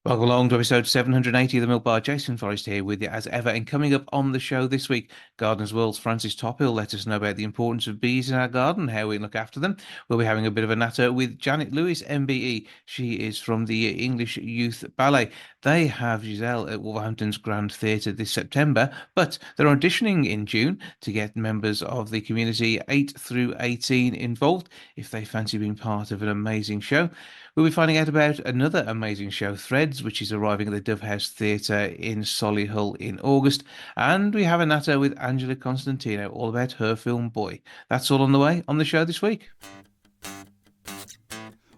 Welcome along to episode 780 of the Milk Bar. Jason Forrest here with you as ever. And coming up on the show this week, Gardeners World's Francis Tophill let us know about the importance of bees in our garden, how we look after them. We'll be having a bit of a natter with Janet Lewis MBE. She is from the English Youth Ballet. They have Giselle at Wolverhampton's Grand Theatre this September, but they're auditioning in June to get members of the community 8 through 18 involved if they fancy being part of an amazing show. We'll be finding out about another amazing show, Threads, which is arriving at the Dove House Theatre in Solihull in August. And we have a natter with Angela Constantinou, all about her film Boy. That's all on the way on the show this week.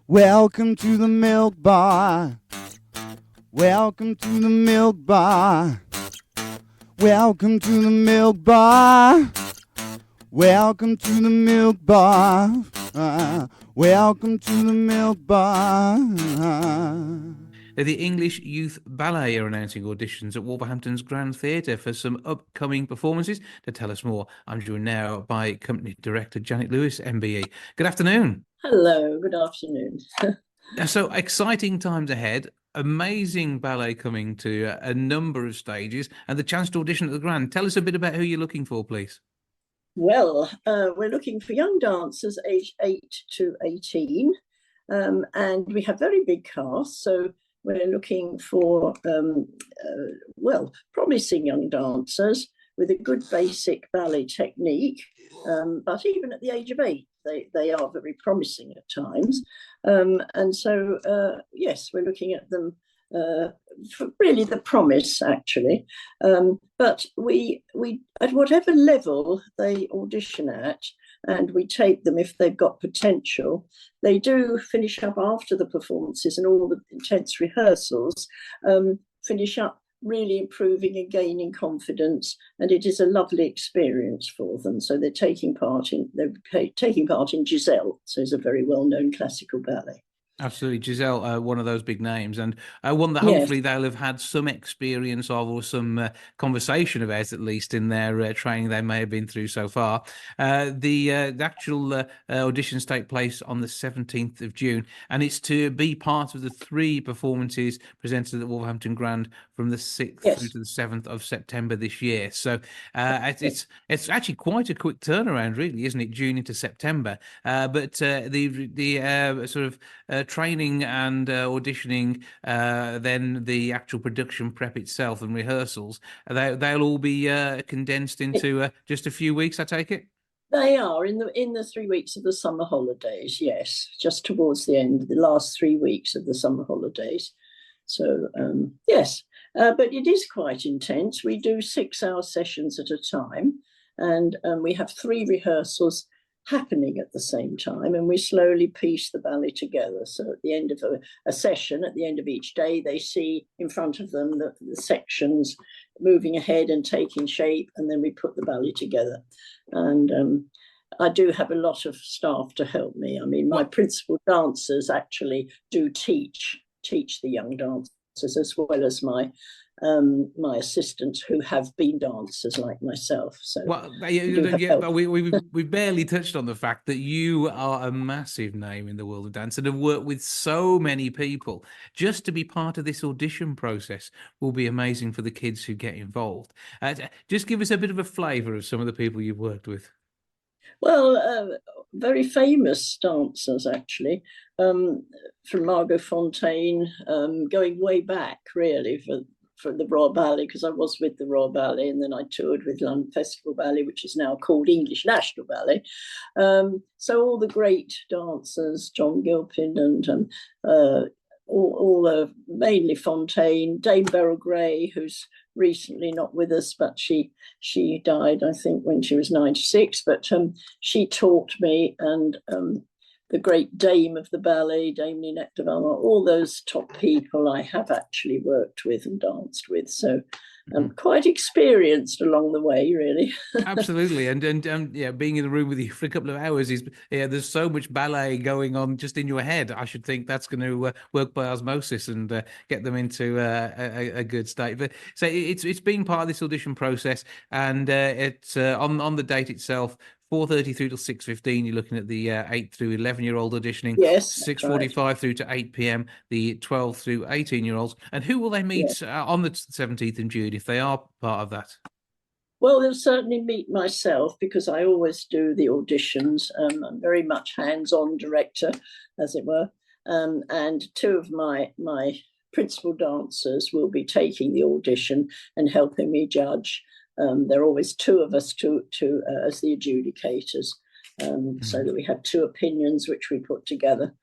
Welcome to the Milk Bar. Welcome to the Milk Bar. Welcome to the Milk Bar. Welcome to the Milk Bar. Welcome to the Milk Bar. The English Youth Ballet are announcing auditions at Wolverhampton's Grand Theatre for some upcoming performances. To tell us more, I'm joined now by Company Director Janet Lewis MBE. Good afternoon. Hello, good afternoon. So exciting times ahead. Amazing ballet coming to a number of stages and the chance to audition at the Grand. Tell us a bit about who you're looking for, please. Well, we're looking for young dancers aged 8 to 18, and we have very big casts, so we're looking for, promising young dancers with a good basic ballet technique, but even at the age of 8, they are very promising at times. Yes, we're looking at them for really the promise, actually. But we at whatever level they audition at, and we take them if they've got potential, they do finish up after the performances and all the intense rehearsals, finish up really improving and gaining confidence, and it is a lovely experience for them. So they're taking part in Giselle, so it's a very well-known classical ballet. Absolutely. Giselle, one of those big names, and one that hopefully they'll have had some experience of or some conversation about, at least in their training they may have been through so far. The actual auditions take place on the 17th of June, and it's to be part of the 3 performances presented at the Wolverhampton Grand from the 6th through to the 7th of September this year. So it's actually quite a quick turnaround, really, isn't it? June into September. But the sort of training and auditioning, then the actual production prep itself and rehearsals, they'll all be condensed into just a few weeks, I take it? They are in the 3 weeks of the summer holidays, yes, just towards the end, the last 3 weeks of the summer holidays. So, yes, but it is quite intense. We do 6-hour sessions at a time, and we have 3 rehearsals happening at the same time, and we slowly piece the ballet together. So at the end of a session, at the end of each day, they see in front of them the sections moving ahead and taking shape, and then we put the ballet together. And I do have a lot of staff to help me. I mean, my principal dancers actually do teach the young dancers, as well as my assistants who have been dancers like myself. So we barely touched on the fact that you are a massive name in the world of dance and have worked with so many people. Just to be part of this audition process will be amazing for the kids who get involved. Just give us a bit of a flavour of some of the people you've worked with. Well, very famous dancers, actually, from Margot Fontaine, going way back, really, for the Royal Ballet, because I was with the Royal Ballet, and then I toured with London Festival Ballet, which is now called English National Ballet. So all the great dancers, John Gilpin and mainly Fontaine, Dame Beryl Gray, who's recently not with us, but she died, I think, when she was 96. But she taught me, and the great dame of the ballet, Dame Ninette de Valmont, all those top people I have actually worked with and danced with. So I'm quite experienced along the way, really. Absolutely. And being in the room with you for a couple of hours there's so much ballet going on just in your head. I should think that's going to work by osmosis and get them into a good state. But so it's been part of this audition process, and it's on the date itself 4:30 through till 6:15. You're looking at the 8 through 11-year-old auditioning. Yes, 6:45 through to 8 p.m. the 12 through 18-year-olds. And who will they meet on the 17th of June if they are part of that? Well, they'll certainly meet myself because I always do the auditions. I'm very much hands-on director, as it were. And two of my principal dancers will be taking the audition and helping me judge. There are always two of us as the adjudicators, so that we have two opinions which we put together.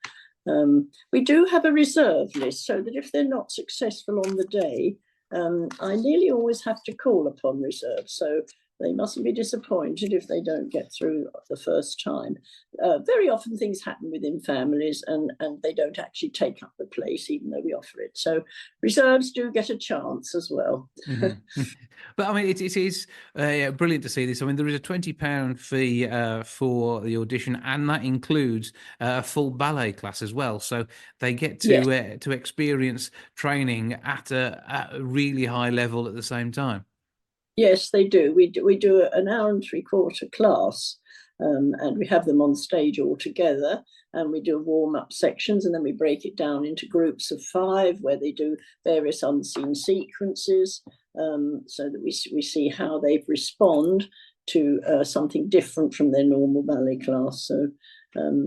We do have a reserve list so that if they're not successful on the day, I nearly always have to call upon reserve. So they mustn't be disappointed if they don't get through the first time. Very often things happen within families and they don't actually take up the place, even though we offer it. So reserves do get a chance as well. Mm-hmm. But I mean, it is brilliant to see this. I mean, there is a £20 fee for the audition, and that includes a full ballet class as well. So they get to experience training at a really high level at the same time. Yes, they do. We do an hour and three-quarter class, and we have them on stage all together. And we do warm-up sections, and then we break it down into groups of 5 where they do various unseen sequences, so that we see how they respond to something different from their normal ballet class. So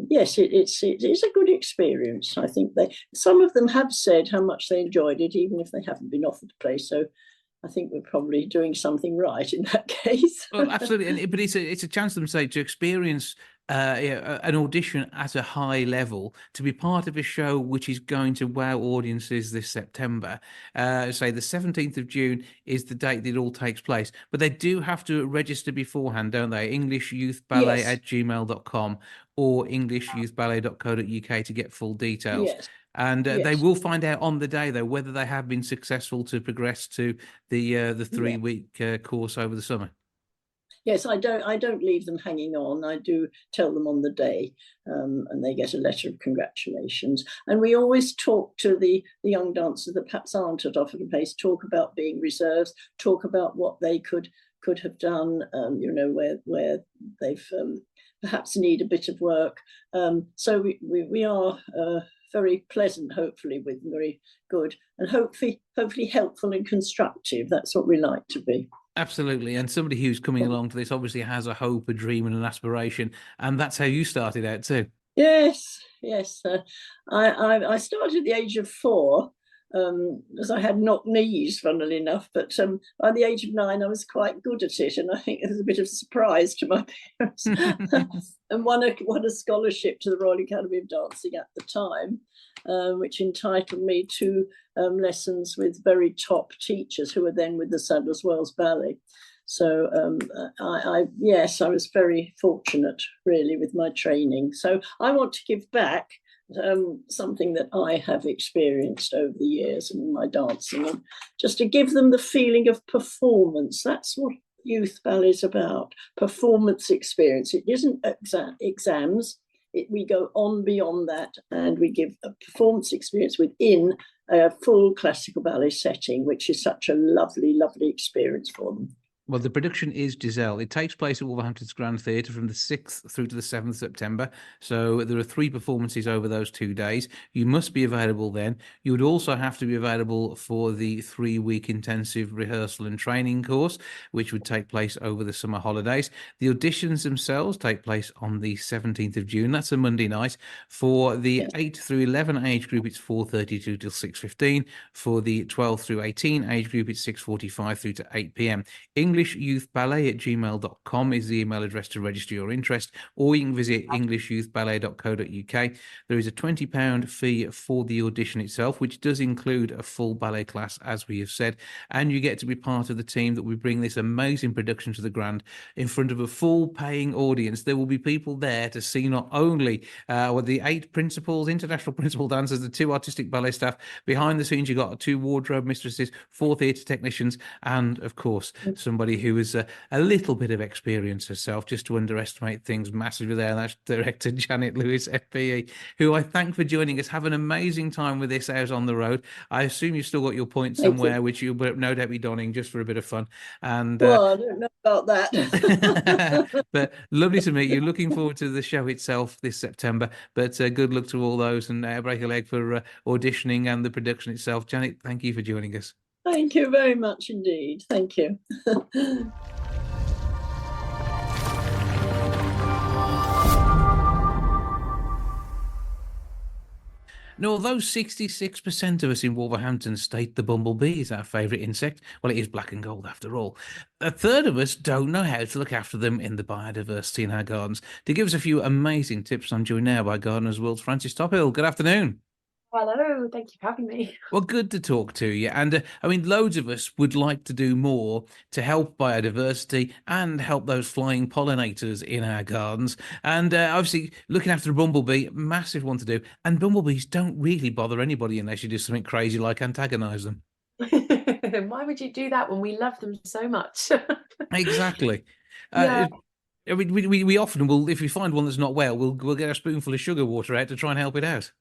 yes, it is a good experience. I think some of them have said how much they enjoyed it, even if they haven't been offered to play. So I think we're probably doing something right in that case. Well, absolutely, but it's a chance for them, say, to experience an audition at a high level, to be part of a show which is going to wow audiences this September. Say the 17th of June is the date that it all takes place, but they do have to register beforehand, don't they? EnglishYouthBallet@gmail.com or EnglishYouthBallet.co.uk to get full details. Yes. And they will find out on the day, though, whether they have been successful to progress to the 3-week course over the summer. Yes, I don't leave them hanging on. I do tell them on the day, and they get a letter of congratulations. And we always talk to the young dancers that perhaps aren't at offer to place, talk about being reserves, talk about what they could have done, where they've perhaps need a bit of work. So we are very pleasant, hopefully, with very good and hopefully helpful and constructive. That's what we like to be. Absolutely. And somebody who's coming along to this obviously has a hope, a dream and an aspiration. And that's how you started out too. Yes. I started at the age of 4, as I had knock knees, funnily enough. But by the age of 9, I was quite good at it. And I think it was a bit of a surprise to my parents. And won a scholarship to the Royal Academy of Dancing at the time, which entitled me to lessons with very top teachers who were then with the Sadler's Wells Ballet. So I was very fortunate, really, with my training. So I want to give back something that I have experienced over the years in my dancing, and just to give them the feeling of performance. That's what youth ballet is about, performance experience. It isn't exams. We go on beyond that, and we give a performance experience within a full classical ballet setting, which is such a lovely, lovely experience for them. Well, the production is Giselle. It takes place at Wolverhampton's Grand Theatre from the 6th through to the 7th September. So there are 3 performances over those 2 days. You must be available then. You would also have to be available for the 3-week intensive rehearsal and training course, which would take place over the summer holidays. The auditions themselves take place on the 17th of June. That's a Monday night. For the 8 through 11 age group, it's 4:32 till 6:15. For the 12 through 18 age group, it's 6:45 through to 8 p.m. EnglishYouthBallet@gmail.com is the email address to register your interest, or you can visit EnglishYouthBallet.co.uk. There is a £20 fee for the audition itself, which does include a full ballet class, as we have said, and you get to be part of the team that we bring this amazing production to the Grand in front of a full paying audience. There will be people there to see not only the 8 principals, international principal dancers, the 2 artistic ballet staff. Behind the scenes, you've got 2 wardrobe mistresses, 4 theatre technicians, and of course, somebody somebody who has a little bit of experience herself, just to underestimate things massively there. And that's director Janet Lewis MBE, who I thank for joining us. Have an amazing time with this out on the road. I assume you've still got your point somewhere, which you'll no doubt be donning just for a bit of fun. And well, I don't know about that. But lovely to meet you. Looking forward to the show itself this September. But good luck to all those, and break a leg for auditioning and the production itself. Janet, thank you for joining us. Thank you very much indeed. Thank you. Now, although 66% of us in Wolverhampton state the bumblebee is our favourite insect, well, it is black and gold after all, a third of us don't know how to look after them in the biodiversity in our gardens. To give us a few amazing tips, I'm joined now by Gardeners World's Frances Tophill. Good afternoon. Hello, thank you for having me. Well, good to talk to you. And I mean, loads of us would like to do more to help biodiversity and help those flying pollinators in our gardens. And obviously, looking after a bumblebee, massive one to do. And bumblebees don't really bother anybody unless you do something crazy like antagonize them. Why would you do that when we love them so much? Exactly. Yeah. I mean, we often will, if we find one that's not well, we'll get a spoonful of sugar water out to try and help it out.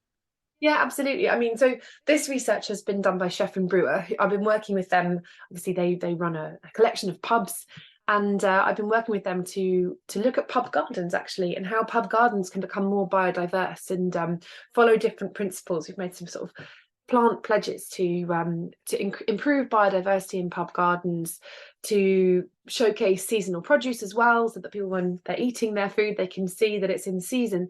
Yeah, absolutely. I mean, so this research has been done by Chef and Brewer. I've been working with them. Obviously, they run a collection of pubs, and I've been working with them to look at pub gardens actually, and how pub gardens can become more biodiverse and follow different principles. We've made some sort of plant pledges to improve biodiversity in pub gardens, to showcase seasonal produce as well, so that people, when they're eating their food, they can see that it's in season.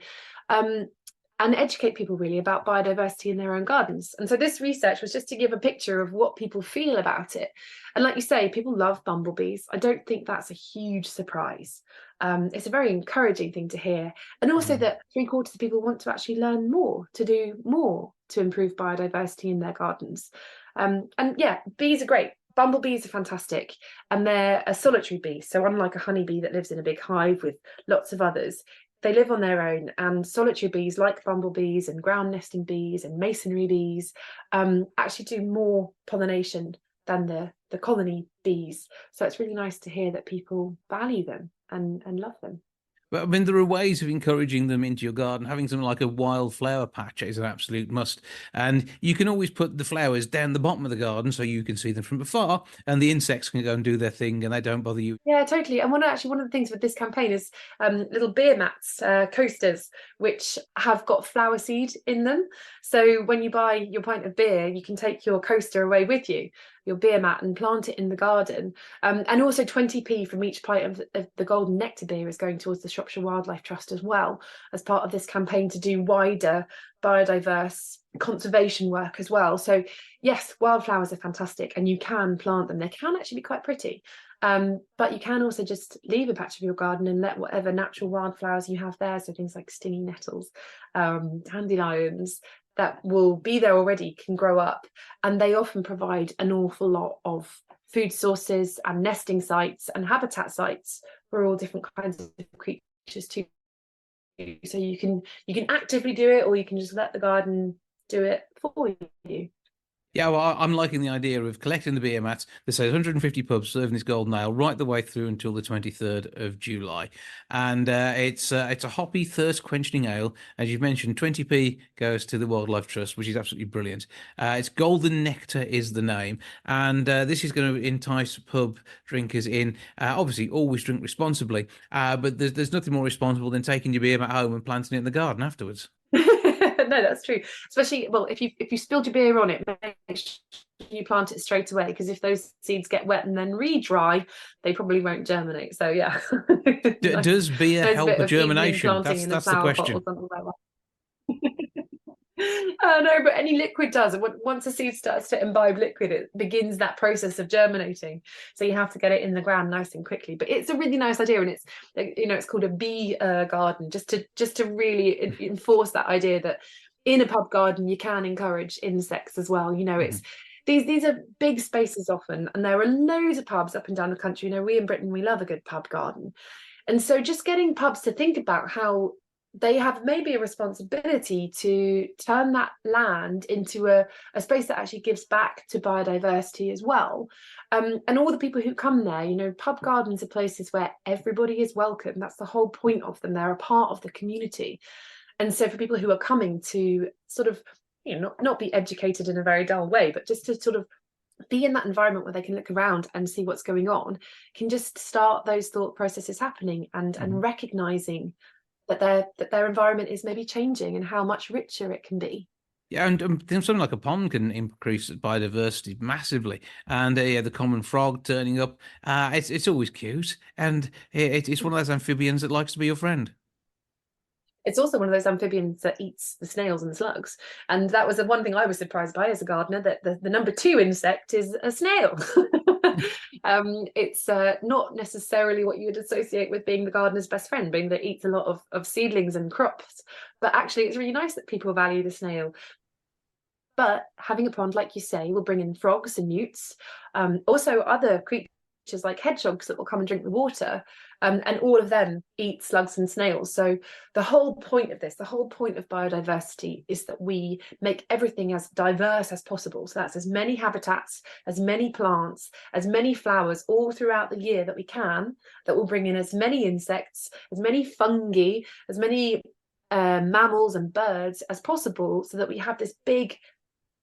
And educate people really about biodiversity in their own gardens. And so this research was just to give a picture of what people feel about it. And like you say, people love bumblebees. I don't think that's a huge surprise. It's a very encouraging thing to hear. And also that 3/4 of people want to actually learn more, to do more to improve biodiversity in their gardens. And yeah, bees are great. Bumblebees are fantastic, and they're a solitary bee. So unlike a honeybee that lives in a big hive with lots of others, they live on their own, and solitary bees like bumblebees and ground nesting bees and masonry bees actually do more pollination than the colony bees. So it's really nice to hear that people value them and love them. But I mean, there are ways of encouraging them into your garden. Having something like a wildflower patch is an absolute must. And you can always put the flowers down the bottom of the garden so you can see them from afar, and the insects can go and do their thing and they don't bother you. Yeah, totally. And one of the things with this campaign is little beer mats, coasters, which have got flower seed in them. So when you buy your pint of beer, you can take your coaster away with you, your beer mat, and plant it in the garden. And also 20p from each pint of the golden nectar beer is going towards the Shropshire Wildlife Trust as well, as part of this campaign to do wider biodiverse conservation work as well. So yes, wildflowers are fantastic, and you can plant them. They can actually be quite pretty. But you can also just leave a patch of your garden and let whatever natural wildflowers you have there, so things like stingy nettles, dandelions, that will be there already, can grow up. And they often provide an awful lot of food sources and nesting sites and habitat sites for all different kinds of creatures too. So you can actively do it, or you can just let the garden do it for you. Yeah, well, I'm liking the idea of collecting the beer mats. They say 150 pubs serving this golden ale right the way through until the 23rd of July. And it's a hoppy, thirst-quenching ale. As you've mentioned, 20p goes to the Wildlife Trust, which is absolutely brilliant. It's Golden Nectar is the name. And this is going to entice pub drinkers in. Obviously, always drink responsibly. But there's nothing more responsible than taking your beer mat home and planting it in the garden afterwards. No, that's true. Especially, well, if you spilled your beer on it, make sure you plant it straight away, because if those seeds get wet and then re-dry, they probably won't germinate. So yeah. Does beer help with germination? That's the question. No, but any liquid does. Once a seed starts to imbibe liquid, it begins that process of germinating. So you have to get it in the ground nice and quickly. But it's a really nice idea, and it's, you know, it's called a bee garden, just to really enforce that idea that in a pub garden you can encourage insects as well. You know, it's these are big spaces often, and there are loads of pubs up and down the country. You know, we in Britain, we love a good pub garden. And so just getting pubs to think about how they have maybe a responsibility to turn that land into a space that actually gives back to biodiversity as well. And all the people who come there, you know, pub gardens are places where everybody is welcome. That's the whole point of them. They're a part of the community. And so for people who are coming to sort of, you know, not be educated in a very dull way, but just to sort of be in that environment where they can look around and see what's going on, can just start those thought processes happening and recognizing that their environment is maybe changing and how much richer it can be. Yeah, and something like a pond can increase biodiversity massively. And the common frog turning up, it's always cute, and it's one of those amphibians that likes to be your friend. It's also one of those amphibians that eats the snails and the slugs. And that was the one thing I was surprised by as a gardener, that the number 2 insect is a snail. It's not necessarily what you would associate with being the gardener's best friend, being that it eats a lot of seedlings and crops. But actually, it's really nice that people value the snail. But having a pond, like you say, will bring in frogs and newts, also other creatures like hedgehogs that will come and drink the water, and all of them eat slugs and snails. So the whole point of this, the whole point of biodiversity, is that we make everything as diverse as possible. So that's as many habitats, as many plants, as many flowers all throughout the year that we can, that will bring in as many insects, as many fungi, as many mammals and birds as possible, so that we have this big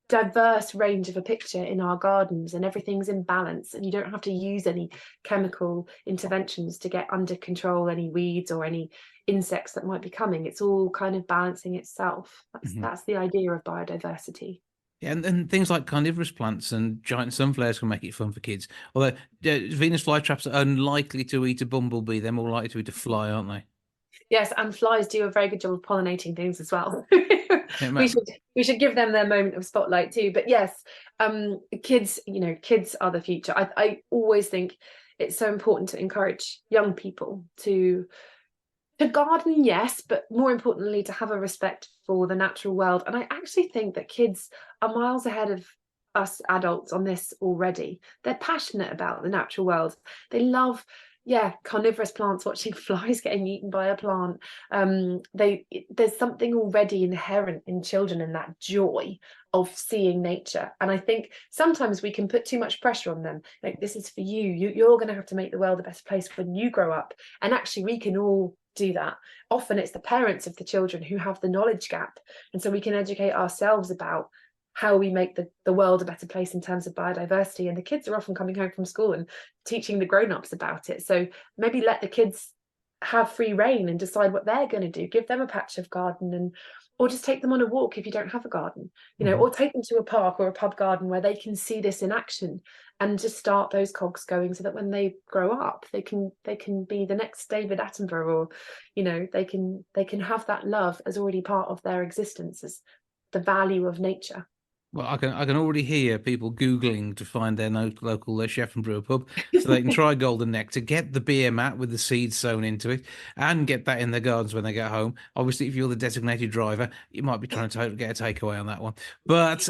diverse range of a picture in our gardens, and everything's in balance, and you don't have to use any chemical interventions to get under control any weeds or any insects that might be coming. It's all kind of balancing itself. That's the idea of biodiversity. Yeah, and things like carnivorous plants and giant sunflowers can make it fun for kids. Although Venus flytraps are unlikely to eat a bumblebee, they're more likely to eat a fly, aren't they? Yes, and flies do a very good job of pollinating things as well. We should give them their moment of spotlight too. But yes, kids, you know, kids are the future. I always think it's so important to encourage young people to garden, yes, but more importantly, to have a respect for the natural world. And I actually think that kids are miles ahead of us adults on this already. They're passionate about the natural world. They love carnivorous plants, watching flies getting eaten by a plant. There's something already inherent in children in that joy of seeing nature. And I think sometimes we can put too much pressure on them. Like, this is for you're going to have to make the world a better place when you grow up. And actually, we can all do that. Often it's the parents of the children who have the knowledge gap. And so we can educate ourselves about how we make the world a better place in terms of biodiversity. And the kids are often coming home from school and teaching the grown-ups about it. So maybe let the kids have free reign and decide what they're going to do. Give them a patch of garden, or just take them on a walk if you don't have a garden, you know, or take them to a park or a pub garden where they can see this in action, and just start those cogs going, so that when they grow up, they can be the next David Attenborough, or, you know, they can have that love as already part of their existence, as the value of nature. Well, I can already hear people Googling to find their local chef and brewer pub, so they can try Golden Nectar, get the beer mat with the seeds sown into it, and get that in their gardens when they get home. Obviously, if you're the designated driver, you might be trying to get a takeaway on that one. But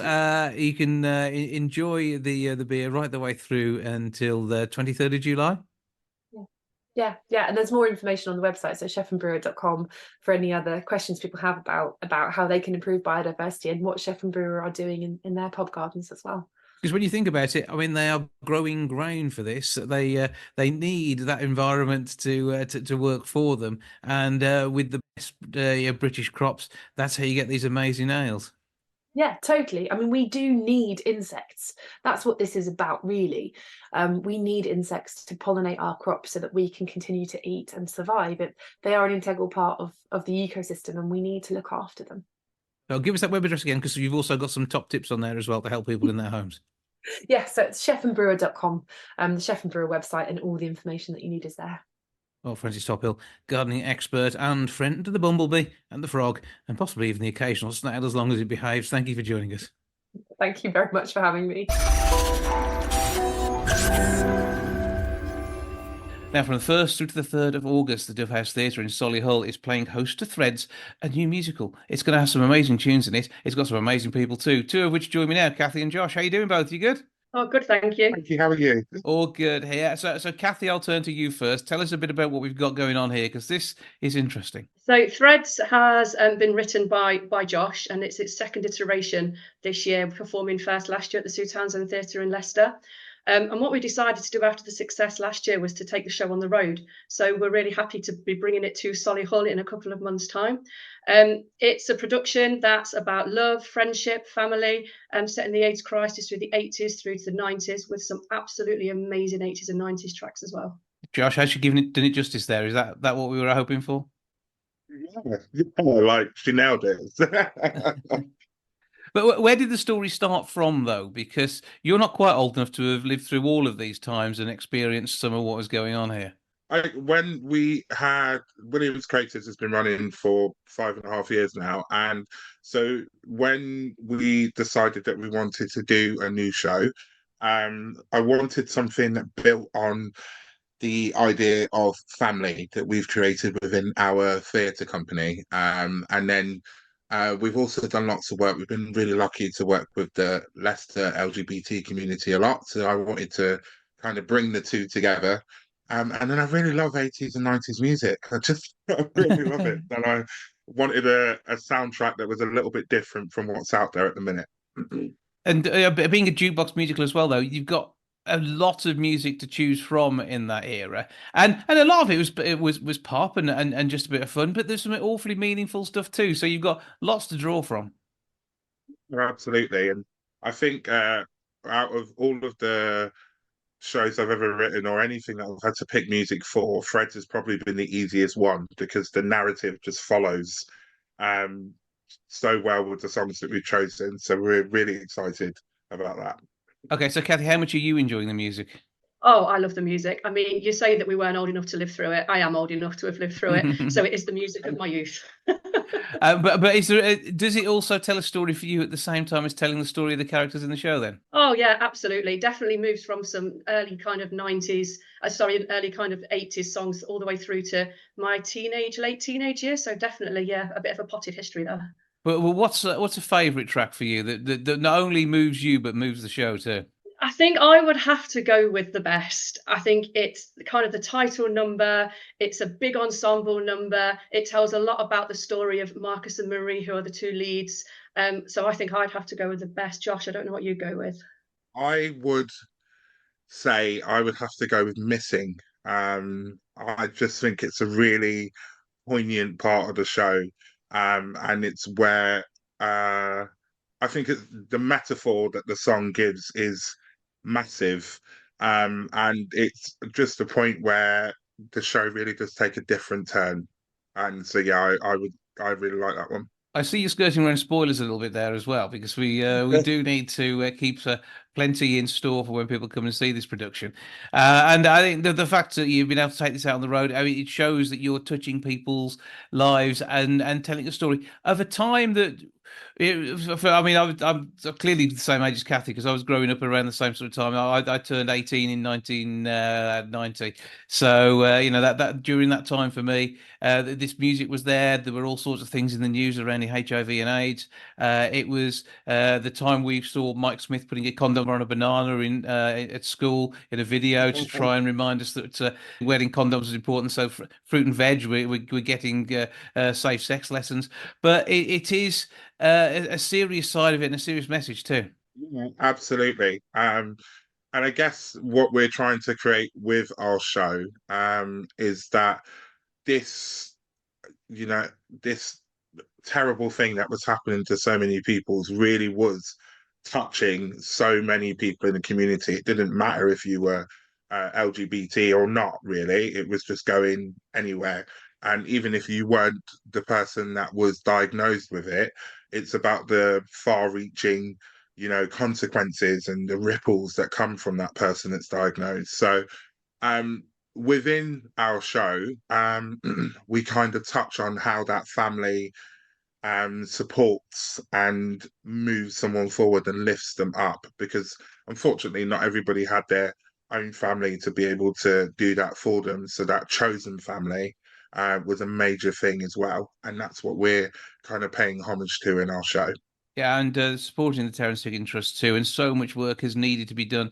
you can enjoy the beer right the way through until the 23rd of July. Yeah, and there's more information on the website, so chefandbrewer.com, for any other questions people have about how they can improve biodiversity and what Chef and Brewer are doing in their pub gardens as well. Because when you think about it, I mean, they are growing ground for this. They need that environment to work for them, and with the best British crops, that's how you get these amazing ales. Yeah, totally. I mean, we do need insects. That's what this is about, really. We need insects to pollinate our crops so that we can continue to eat and survive. They are an integral part of the ecosystem, and we need to look after them. So give us that web address again, because you've also got some top tips on there as well to help people in their homes. Yeah, so it's chefandbrewer.com, the Chef and Brewer website, and all the information that you need is there. Well, Francis Tophill, gardening expert and friend to the bumblebee and the frog, and possibly even the occasional snail, as long as it behaves. Thank you for joining us. Thank you very much for having me. Now, from the 1st through to the 3rd of August, the Dove House Theatre in Solihull is playing host to Threads, a new musical. It's going to have some amazing tunes in it. It's got some amazing people too, two of which join me now, Kathy and Josh. How you doing, both? You good? Oh, good, thank you. Thank you. How are you? All good here. So Kathy, I'll turn to you first. Tell us a bit about what we've got going on here, because this is interesting. So Threads has been written by Josh, and it's its second iteration this year, performing first last year at the Sue Townsend Theatre in Leicester. And what we decided to do after the success last year was to take the show on the road. So we're really happy to be bringing it to Solihull in a couple of months' time. It's a production that's about love, friendship, family, set in the AIDS crisis through the 80s through to the 90s, with some absolutely amazing 80s and 90s tracks as well. Josh, has she done it justice there? Is that what we were hoping for? Yeah, like she nailed it. But where did the story start from, though? Because you're not quite old enough to have lived through all of these times and experienced some of what was going on here. When we had Williams Creators has been running for 5.5 years now, and so when we decided that we wanted to do a new show, I wanted something that built on the idea of family that we've created within our theatre company, and then we've also done lots of work. We've been really lucky to work with the Leicester LGBT community a lot, so I wanted to kind of bring the two together. And then I really love 80s and 90s music. I really love it. And I wanted a soundtrack that was a little bit different from what's out there at the minute. And being a jukebox musical as well, though, you've got a lot of music to choose from in that era, and a lot of it was pop and just a bit of fun, but there's some awfully meaningful stuff too. So you've got lots to draw from. Absolutely, and I think out of all of the shows I've ever written or anything that I've had to pick music for, Threads has probably been the easiest one because the narrative just follows so well with the songs that we've chosen. So we're really excited about that. Okay, so Kathy, how much are you enjoying the music? Oh, I love the music. I mean, you say that we weren't old enough to live through it. I am old enough to have lived through it. So it is the music of my youth. But is there, does it also tell a story for you at the same time as telling the story of the characters in the show then? Oh, yeah, absolutely. Definitely moves from some early kind of 90s, early kind of 80s songs all the way through to my late teenage years. So definitely, yeah, a bit of a potted history there. But what's a favourite track for you that not only moves you but moves the show too? I think I would have to go with The Best. I think it's kind of the title number. It's a big ensemble number. It tells a lot about the story of Marcus and Marie, who are the two leads. So I think I'd have to go with The Best. Josh, I don't know what you'd go with. I would say I would have to go with Missing. I just think it's a really poignant part of the show, and it's where I think the metaphor that the song gives is massive, and it's just a point where the show really does take a different turn. And so yeah, I really like that one. I see you skirting around spoilers a little bit there as well, because we do need to keep plenty in store for when people come and see this production. And I think the fact that you've been able to take this out on the road, I mean, it shows that you're touching people's lives and telling a story of a time that. I mean, I'm clearly the same age as Kathy because I was growing up around the same sort of time. I turned 18 in 1990, so you know that during that time for me, this music was there. There were all sorts of things in the news around the HIV and AIDS. It was the time we saw Mike Smith putting a condom on a banana in at school in a video to try and remind us that wearing condoms is important. So fruit and veg, we're getting safe sex lessons, but it is. A serious side of it and a serious message too. Yeah, absolutely. And I guess what we're trying to create with our show is that this, this terrible thing that was happening to so many people really was touching so many people in the community. It didn't matter if you were LGBT or not, really. It was just going anywhere. And even if you weren't the person that was diagnosed with it, it's about the far-reaching, consequences and the ripples that come from that person that's diagnosed. So within our show, we kind of touch on how that family supports and moves someone forward and lifts them up, because unfortunately not everybody had their own family to be able to do that for them. So that chosen family was a major thing as well, and that's what we're kind of paying homage to in our show. Yeah, and supporting the Terence Higgins Trust too. And so much work has needed to be done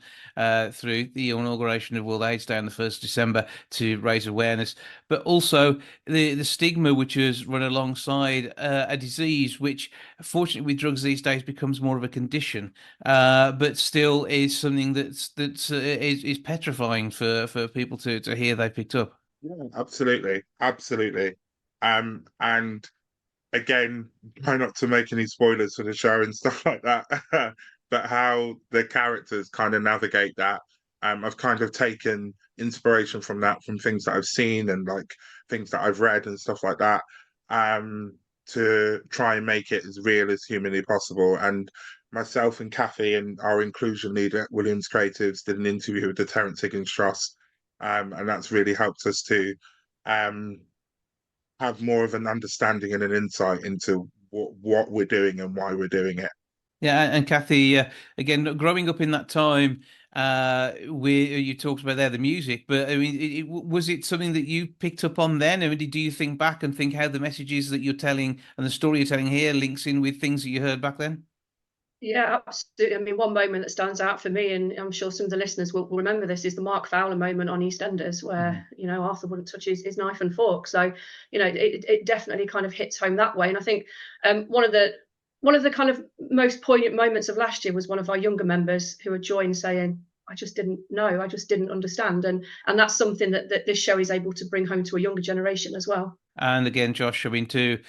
through the inauguration of World AIDS Day on the 1st of December to raise awareness, but also the stigma which has run alongside a disease which, fortunately, with drugs these days becomes more of a condition, but still is something is petrifying for people to hear they picked up. Yeah, absolutely, absolutely. And again, try not to make any spoilers for the show and stuff like that, but how the characters kind of navigate that. I've kind of taken inspiration from that, from things that I've seen and like things that I've read and stuff like that, to try and make it as real as humanly possible. And myself and Kathy and our inclusion leader at Williams Creatives did an interview with the Terence Higgins Trust, and that's really helped us to um, have more of an understanding and an insight into what we're doing and why we're doing it. Yeah, and Kathy, again, growing up in that time, you talked about there the music, but I mean, was it something that you picked up on then? I mean, do you think back and think how the messages that you're telling and the story you're telling here links in with things that you heard back then? Yeah, absolutely. I mean, one moment that stands out for me, and I'm sure some of the listeners will remember this, is the Mark Fowler moment on EastEnders, where Arthur wouldn't touch his knife and fork. So, it definitely kind of hits home that way. And I think one of the kind of most poignant moments of last year was one of our younger members who had joined saying, "I just didn't know, I just didn't understand," and that's something that this show is able to bring home to a younger generation as well. And again, Josh, I mean, to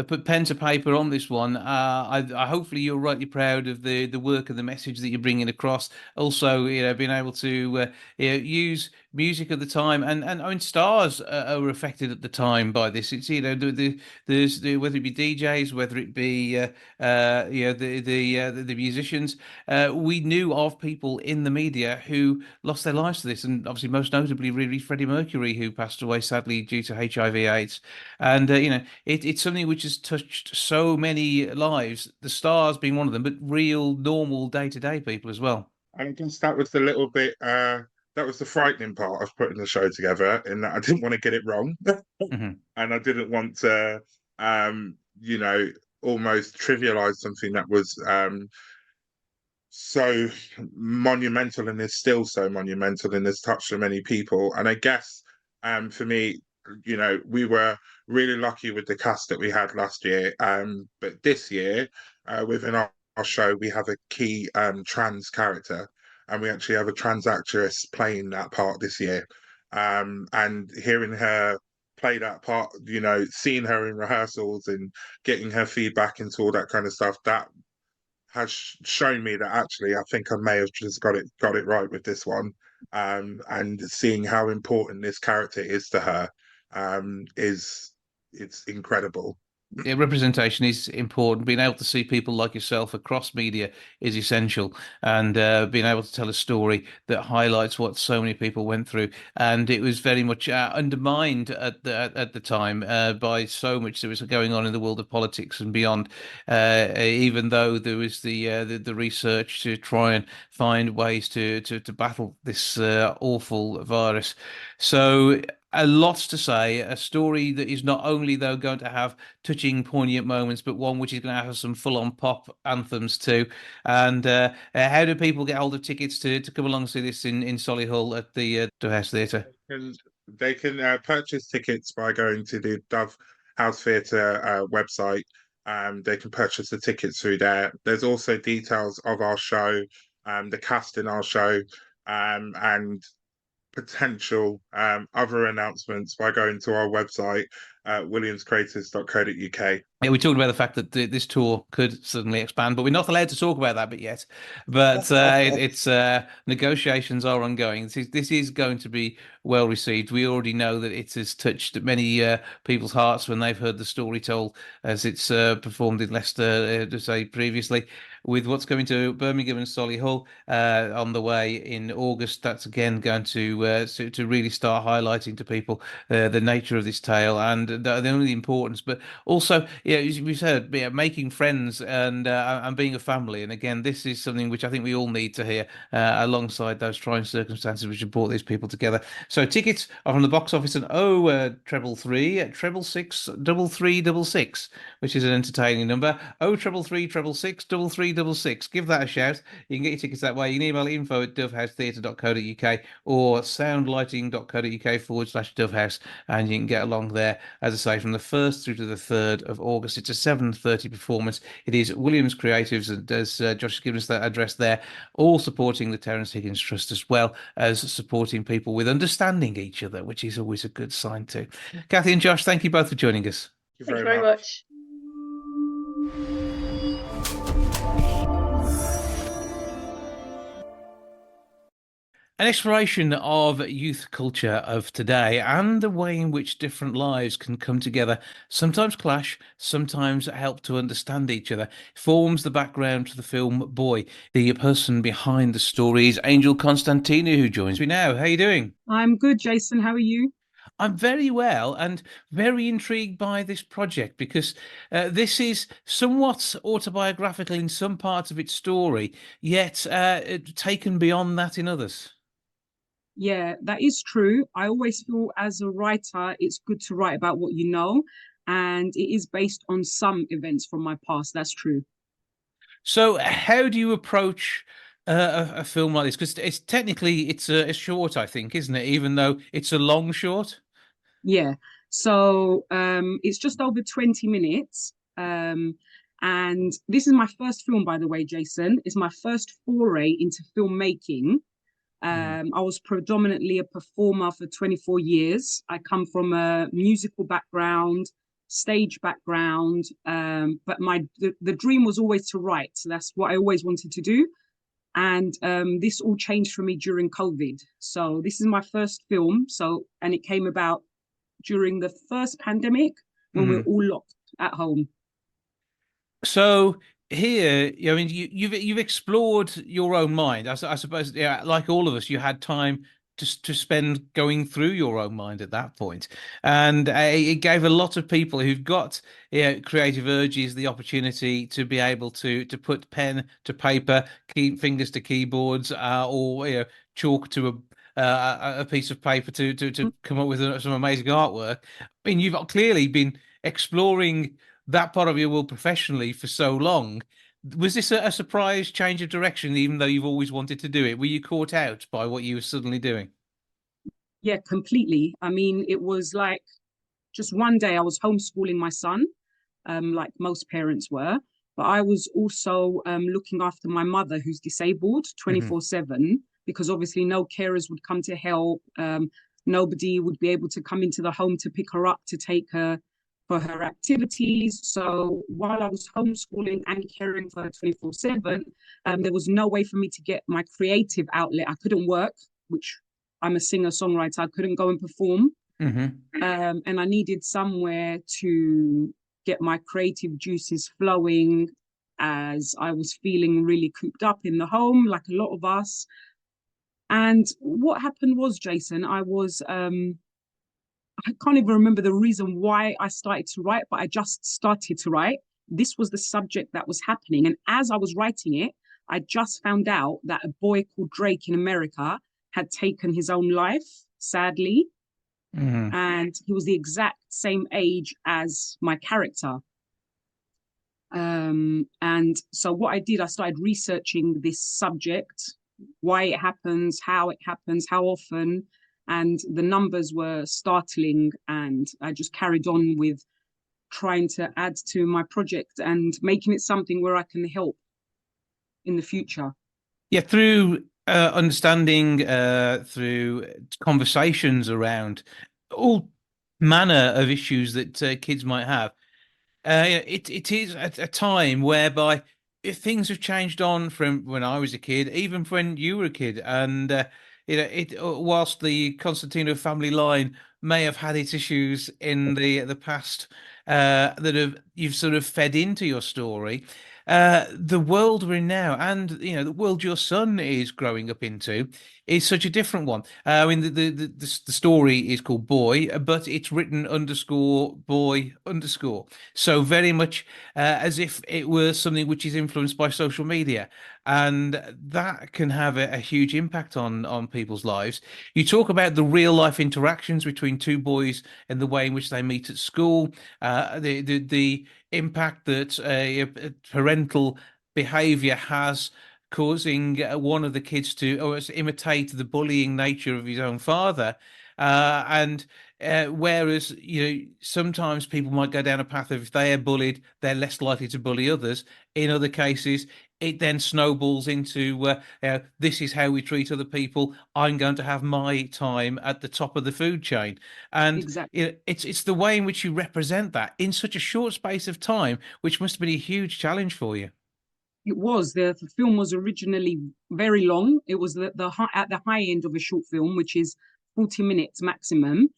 put pen to paper on this one, I hopefully you're rightly proud of the work and the message that you're bringing across. Also, being able to use music at the time, and I mean, stars were affected at the time by this. It's there's whether it be DJs, whether it be the musicians. We knew of people in the media who lost their lives to this, and obviously most notably, really Freddie Mercury, who passed away sadly due to HIV/AIDS. And it's something which has touched so many lives, the stars being one of them, but real normal day-to-day people as well. And I guess that was the little bit that was the frightening part of putting the show together, in that I didn't want to get it wrong. Mm-hmm. And I didn't want to almost trivialize something that was so monumental, and is still so monumental, and has touched so many people. And I guess for me, we were really lucky with the cast that we had last year. But this year, within our show, we have a key trans character, and we actually have a trans actress playing that part this year. And hearing her play that part, seeing her in rehearsals and getting her feedback into all that kind of stuff, that has shown me that actually I think I may have just got it right with this one. And seeing how important this character is to her, it's incredible. Yeah, representation is important. Being able to see people like yourself across media is essential, and being able to tell a story that highlights what so many people went through. And it was very much undermined at the time by so much that was going on in the world of politics and beyond. Even though there was the research to try and find ways to battle this awful virus. So a lot to say, a story that is not only though going to have touching, poignant moments, but one which is going to have some full-on pop anthems too. And how do people get hold of tickets to come along and see this in Solihull at the Dove House Theatre? And they can purchase tickets by going to the Dove House Theatre website. They can purchase the tickets through there. There's also details of our show, the cast in our show, and potential other announcements by going to our website, williamscreators.co.uk. Yeah, we talked about the fact that this tour could suddenly expand, but we're not allowed to talk about that bit yet. But it's negotiations are ongoing. This is going to be well received. We already know that it has touched many people's hearts when they've heard the story told as it's performed in Leicester, to say previously. with what's coming to Birmingham and Solihull on the way in August. That's again going to really start highlighting to people the nature of this tale and the importance, but also, as we said, making friends and being a family. And again, this is something which I think we all need to hear alongside those trying circumstances which have brought these people together. So tickets are from the box office and 0333 666 3366, which is an entertaining number. 0333 666 3366. Give that a shout. You can get your tickets that way. You can email info@dovehousetheatre.co.uk or soundlighting.co.uk/Dovehouse, and you can get along there, as I say, from the 1st through to the 3rd of August. It's a 7:30 performance. It is Williams Creatives, and as Josh has given us that address there, all supporting the Terence Higgins Trust as well as supporting people with understanding each other, which is always a good sign too. Kathy and Josh, thank you both for joining us. Thank you very much. An exploration of youth culture of today and the way in which different lives can come together, sometimes clash, sometimes help to understand each other, forms the background to the film Boy. The person behind the story is Angel Constantinou, who joins me now. How are you doing? I'm good, Jason. How are you? I'm very well and very intrigued by this project because this is somewhat autobiographical in some parts of its story, yet taken beyond that in others. Yeah, that is true. I always feel as a writer, it's good to write about what you know, and it is based on some events from my past. That's true. So, how do you approach a film like this? Because it's technically it's a short, I think, isn't it? Even though it's a long short. Yeah. So it's just over 20 minutes. And this is my first film, by the way, Jason. It's my first foray into filmmaking. I was predominantly a performer for 24 years. I come from a musical background, stage background, but the dream was always to write. So that's what I always wanted to do. And this all changed for me during COVID. So this is my first film. And it came about during the first pandemic when we were all locked at home. So here, I mean, you've explored your own mind. I suppose, yeah, like all of us, you had time to spend going through your own mind at that point, and it gave a lot of people who've got creative urges the opportunity to be able to put pen to paper, keep fingers to keyboards, or chalk to a piece of paper to come up with some amazing artwork. I mean, you've clearly been exploring that part of your world professionally for so long. Was this a surprise change of direction, even though you've always wanted to do it? Were you caught out by what you were suddenly doing? Yeah, completely. I mean, it was like just one day I was homeschooling my son, like most parents were, but I was also looking after my mother who's disabled 24/7, because obviously no carers would come to help. Nobody would be able to come into the home to pick her up, to take her for her activities. So while I was homeschooling and caring for her 24/7, there was no way for me to get my creative outlet. I couldn't work, which I'm a singer-songwriter. I couldn't go and perform. And I needed somewhere to get my creative juices flowing, as I was feeling really cooped up in the home, like a lot of us. And what happened was, Jason, I can't even remember the reason why I started to write, but I just started to write. This was the subject that was happening. And as I was writing it, I just found out that a boy called Drake in America had taken his own life, sadly. And he was the exact same age as my character. And so what I did, I started researching this subject, why it happens, how often, and the numbers were startling. And I just carried on with trying to add to my project and making it something where I can help in the future. Yeah, through understanding, through conversations around all manner of issues that kids might have. It is a time whereby if things have changed on from when I was a kid, even when you were a kid, and whilst the Constantinou family line may have had its issues in the past that you've sort of fed into your story, the world we're in now, and the world your son is growing up into, is such a different one. I mean, the story is called Boy, but it's written underscore boy underscore. So very much as if it were something which is influenced by social media, and that can have a huge impact on people's lives. You talk about the real life interactions between two boys and the way in which they meet at school, the impact that a parental behavior has, causing one of the kids to almost imitate the bullying nature of his own father. And whereas, sometimes people might go down a path of if they are bullied, they're less likely to bully others. In other cases, it then snowballs into this is how we treat other people. I'm going to have my time at the top of the food chain. And Exactly. it's the way in which you represent that in such a short space of time, which must have been a huge challenge for you. It was the film was originally very long. It was at the high end of a short film, which is 40 minutes maximum.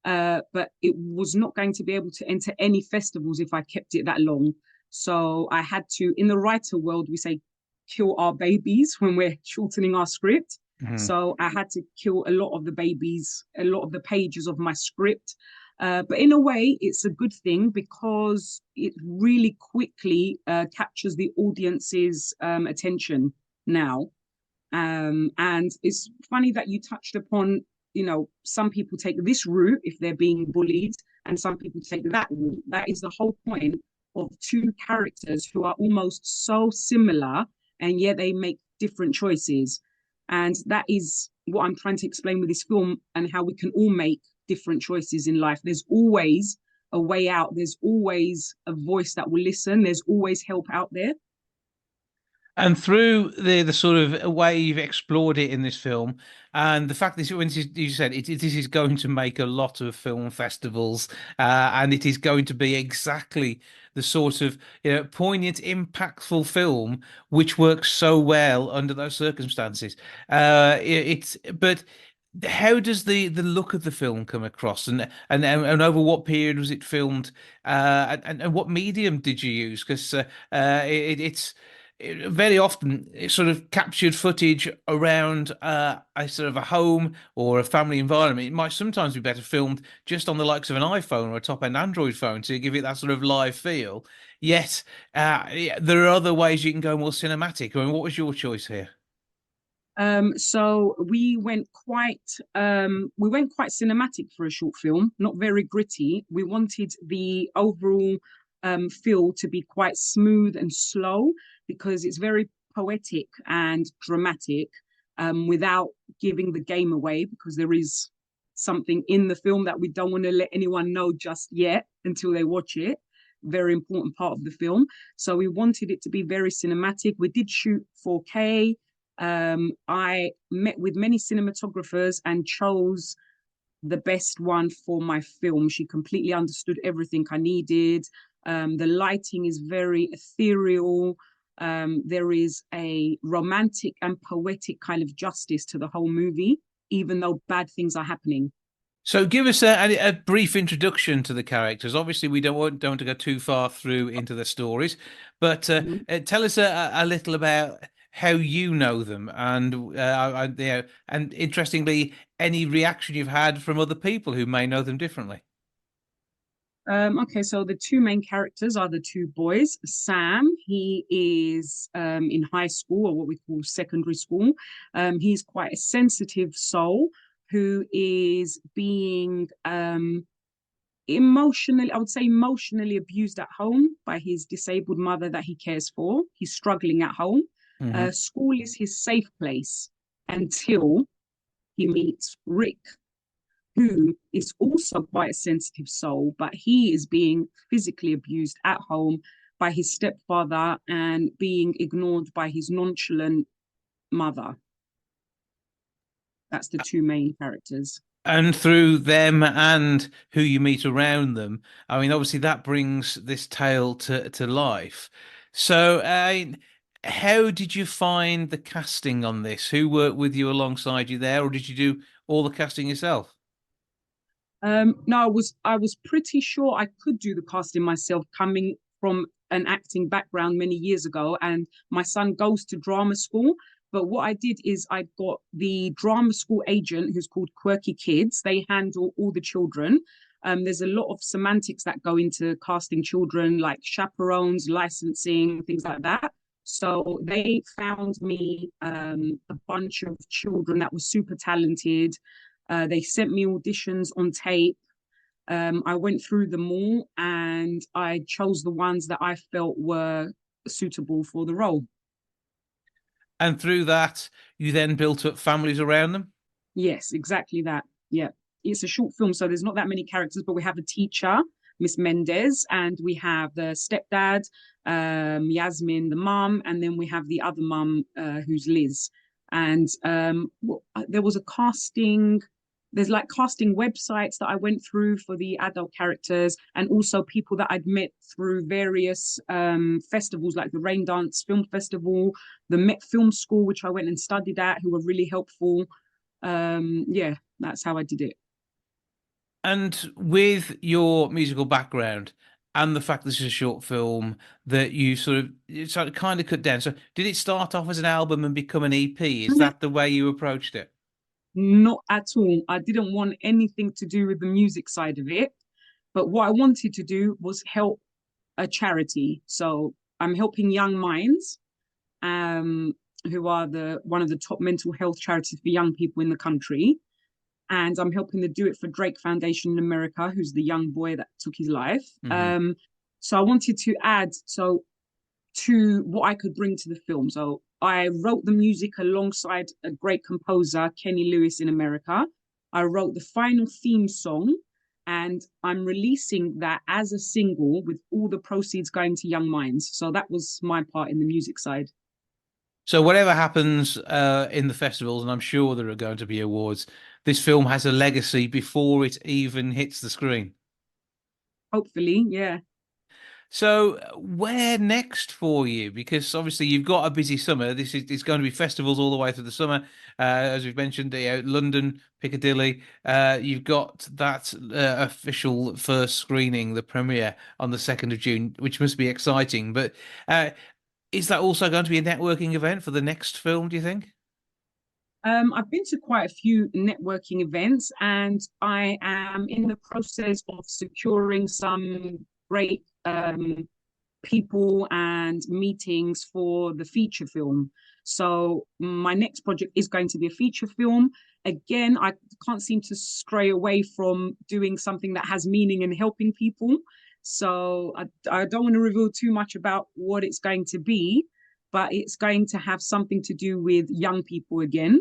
But it was not going to be able to enter any festivals if I kept it that long. So I had to, in the writer world, we say kill our babies when we're shortening our script. Mhm. So I had to kill a lot of the babies, a lot of the pages of my script. But in a way, it's a good thing because it really quickly captures the audience's attention now. And it's funny that you touched upon, some people take this route if they're being bullied, and some people take that route. That is the whole point of two characters who are almost so similar, and yet they make different choices. And that is what I'm trying to explain with this film, and how we can all make different choices in life. There's always a way out. There's always a voice that will listen. There's always help out there. And through the sort of way you've explored it in this film, and the fact that when you said this is going to make a lot of film festivals, and it is going to be exactly the sort of poignant, impactful film which works so well under those circumstances. But how does the look of the film come across, and over what period was it filmed, and what medium did you use? Because it's very often it's sort of captured footage around a sort of a home or a family environment. It might sometimes be better filmed just on the likes of an iPhone or a top-end Android phone to give it that sort of live feel. Yet there are other ways you can go more cinematic. I mean, what was your choice here? So we went quite cinematic for a short film, not very gritty. We wanted the overall feel to be quite smooth and slow, because it's very poetic and dramatic, without giving the game away, because there is something in the film that we don't want to let anyone know just yet until they watch it. Very important part of the film. So we wanted it to be very cinematic. We did shoot 4K. I met with many cinematographers and chose the best one for my film. She completely understood everything I needed. The lighting is very ethereal. There is a romantic and poetic kind of justice to the whole movie, even though bad things are happening. So give us a brief introduction to the characters. Obviously, we don't want to go too far through into the stories, but tell us a little about how you know them, and interestingly, any reaction you've had from other people who may know them differently. Okay, so the two main characters are the two boys. Sam, he is in high school, or what we call secondary school. He's quite a sensitive soul who is being emotionally abused at home by his disabled mother that he cares for. He's struggling at home. Mm-hmm. School is his safe place until he meets Rick, who is also quite a sensitive soul, but he is being physically abused at home by his stepfather and being ignored by his nonchalant mother. That's the two main characters. And through them and who you meet around them, I mean, obviously that brings this tale to life. So, how did you find the casting on this? Who worked with you alongside you there, or did you do all the casting yourself? No, I was pretty sure I could do the casting myself, coming from an acting background many years ago, and my son goes to drama school. But what I did is I got the drama school agent, who's called Quirky Kids. They handle all the children. There's a lot of semantics that go into casting children, like chaperones, licensing, things like that. So they found me a bunch of children that were super talented. They sent me auditions on tape. I went through them all and I chose the ones that I felt were suitable for the role. And through that, you then built up families around them? Yes, exactly that. Yeah. It's a short film, so there's not that many characters, but we have a teacher, Miss Mendez, and we have the stepdad, Yasmin, the mum, and then we have the other mum, who's Liz. And there was a casting, there's like casting websites that I went through for the adult characters, and also people that I'd met through various festivals, like the Rain Dance Film Festival, the Met Film School, which I went and studied at, who were really helpful. Yeah, that's how I did it. And with your musical background and the fact this is a short film that you sort of kind of cut down. So did it start off as an album and become an EP? Is that the way you approached it? Not at all. I didn't want anything to do with the music side of it. But what I wanted to do was help a charity. So I'm helping Young Minds, who are one of the top mental health charities for young people in the country. And I'm helping to do it for Drake Foundation in America, who's the young boy that took his life. Mm-hmm. So I wanted to add to what I could bring to the film. So I wrote the music alongside a great composer, Kenny Lewis in America. I wrote the final theme song, and I'm releasing that as a single with all the proceeds going to Young Minds. So that was my part in the music side. So whatever happens in the festivals, and I'm sure there are going to be awards, this film has a legacy before it even hits the screen. Hopefully, yeah. So where next for you? Because obviously you've got a busy summer. It's going to be festivals all the way through the summer. As we've mentioned, London, Piccadilly. You've got that official first screening, the premiere on the 2nd of June, which must be exciting. But is that also going to be a networking event for the next film, do you think? I've been to quite a few networking events, and I am in the process of securing some great people and meetings for the feature film. So my next project is going to be a feature film. Again, I can't seem to stray away from doing something that has meaning and helping people. So I don't want to reveal too much about what it's going to be, but it's going to have something to do with young people again.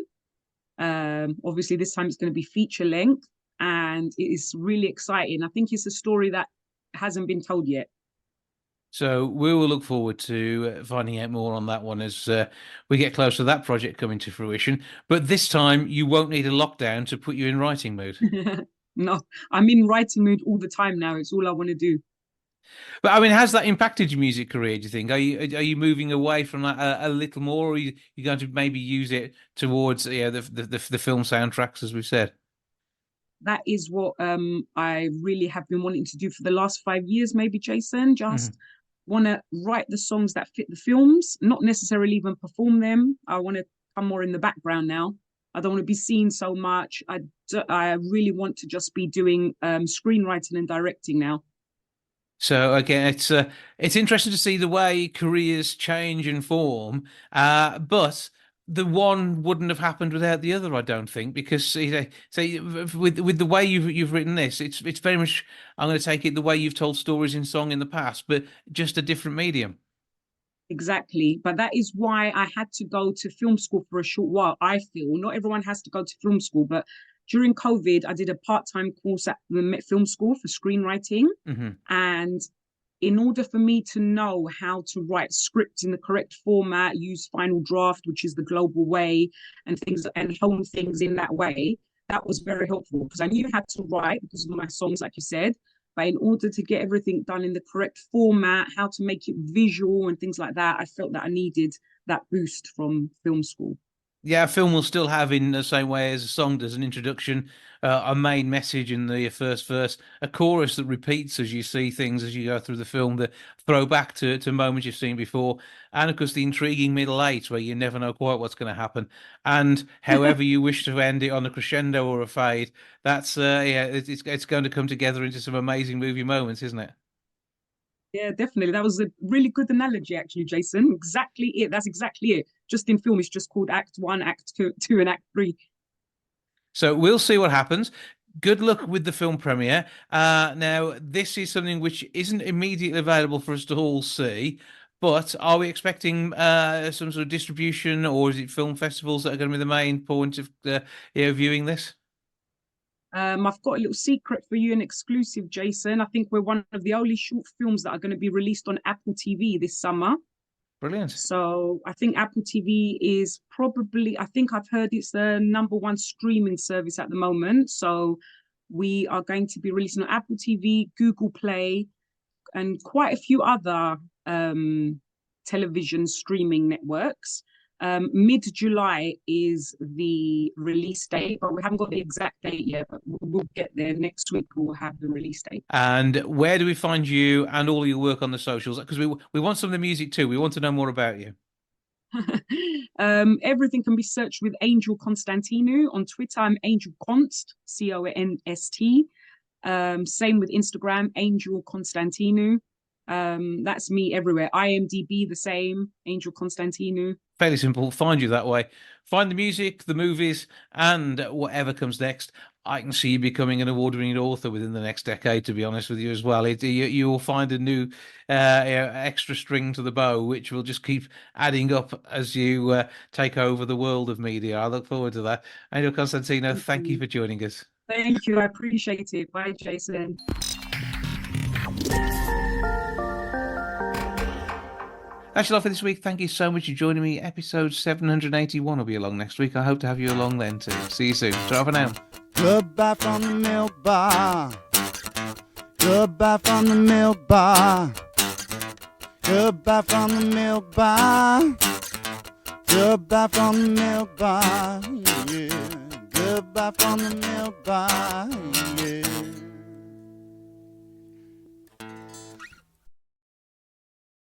Obviously, this time it's going to be feature length, and it is really exciting. I think it's a story that hasn't been told yet. So we will look forward to finding out more on that one as we get closer to that project coming to fruition. But this time you won't need a lockdown to put you in writing mood. No, I'm in writing mood all the time now. It's all I want to do. But I mean, has that impacted your music career, do you think? Are you moving away from that a little more, or are you going to maybe use it towards the film soundtracks, as we've said? That is what I really have been wanting to do for the last 5 years, maybe, Jason. Just want to write the songs that fit the films, not necessarily even perform them. I want to come more in the background now. I don't want to be seen so much. I really want to just be doing screenwriting and directing now. So again, it's interesting to see the way careers change and form, but the one wouldn't have happened without the other, I don't think, because say with the way you've written this, it's very much, I'm going to take it, the way you've told stories in song in the past, but just a different medium. Exactly. But that is why I had to go to film school for a short while. I feel not everyone has to go to film school, but during COVID, I did a part-time course at the Met Film School for screenwriting. Mm-hmm. And in order for me to know how to write scripts in the correct format, use Final Draft, which is the global way, and things, and hone things in that way, that was very helpful because I knew how to write because of my songs, like you said. But in order to get everything done in the correct format, how to make it visual and things like that, I felt that I needed that boost from film school. Yeah, a film will still have, in the same way as a song does, an introduction, a main message in the first verse, a chorus that repeats as you see things as you go through the film, that throw back to moments you've seen before, and of course the intriguing middle eight where you never know quite what's going to happen, and however you wish to end it on a crescendo or a fade, that's yeah, it's going to come together into some amazing movie moments, isn't it? Yeah, definitely. That was a really good analogy, actually, Jason. Exactly it. That's exactly it. Just in film, it's just called Act One, Act Two, and Act Three. So we'll see what happens. Good luck with the film premiere. Now, this is something which isn't immediately available for us to all see, but are we expecting some sort of distribution, or is it film festivals that are going to be the main point of viewing this? I've got a little secret for you, an exclusive, Jason. I think we're one of the only short films that are going to be released on Apple TV this summer. Brilliant. So I think Apple TV is probably, I think I've heard it's the #1 streaming service at the moment. So we are going to be releasing on Apple TV, Google Play, and quite a few other television streaming networks. Mid-July is the release date, but we haven't got the exact date yet, but we'll get there. Next week we'll have the release date. And where do we find you and all your work on the socials? Because we want some of the music too. We want to know more about you. Everything can be searched with Angel Constantinou. On Twitter, I'm Angel Const, Const. Same with Instagram, Angel Constantinou. That's me everywhere. IMDb, the same, Angel Constantinou. Fairly simple. Find you that way. Find the music, the movies, and whatever comes next. I can see you becoming an award-winning author within the next decade, to be honest with you as well. You will find a new extra string to the bow, which will just keep adding up as you take over the world of media. I look forward to that. Angel Constantinou, thank you for joining us. Thank you. I appreciate it. Bye, Jason. That's all for this week. Thank you so much for joining me. Episode 781 will be along next week. I hope to have you along then too. See you soon. Ta for now. Goodbye from the milk bar. Goodbye from the milk bar. Goodbye from the milk bar. Goodbye from the milk bar. Yeah. Goodbye from the milk bar. Yeah.